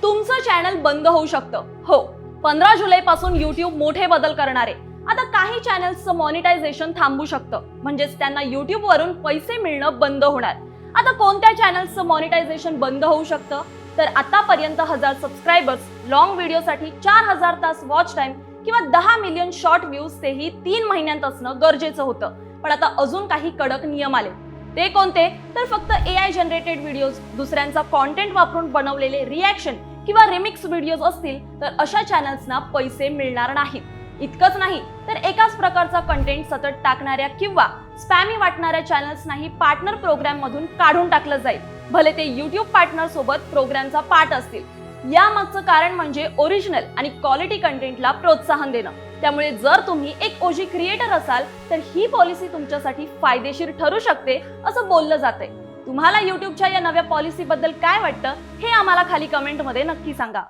तुमचं चॅनल बंद होऊ शकतं. हो, 15 जुलै पासून YouTube मोठे बदल करणार आहे. आता काही चॅनल्सचं मॉनिटायझेशन थांबू शकतं, म्हणजेच त्यांना YouTube वरून पैसे मिळणं बंद होणार. आता कोणत्या चॅनल्सचं मॉनिटायझेशन बंद होऊ शकतं? तर आतापर्यंत 1000 सबस्क्रायबर्स, लॉंग व्हिडिओसाठी 4000 तास वॉच टाइम किंवा 10 मिलियन शॉर्ट व्ह्यूज तेही 3 महिन्यांत असणं गरजेचं होतं. पण आता अजून काही कडक नियम आले. ते कोणते? तर फक्त AI जनरेटेड व्हिडिओज, दुसऱ्यांचा कॉन्टेंट वापरून बनवलेले रिॲक्शन किंवा रिमिक्स व्हिडिओज असतील तर अशा चॅनल्सना पैसे मिळणार नाहीत. इतकंच नाही तर एकाच प्रकारचा कंटेंट सतत टाकणाऱ्या किंवा स्पॅमी वाटणाऱ्या चॅनल्सनाही पार्टनर प्रोग्राम मधून काढून टाकलं जाईल, भले ते YouTube पार्टनर सोबत प्रोग्रामचा पार्ट असतील. यामागचं कारण म्हणजे ओरिजिनल आणि क्वालिटी कंटेंटला प्रोत्साहन देणं. त्यामुळे जर तुम्ही एक OG क्रिएटर असाल तर ही पॉलिसी तुमच्यासाठी फायदेशीर ठरू शकते असं बोललं जातंय. तुम्हाला YouTubeच्या या नव्या पॉलिसीबद्दल काय वाटतं हे आम्हाला खाली कमेंटमध्ये नक्की सांगा.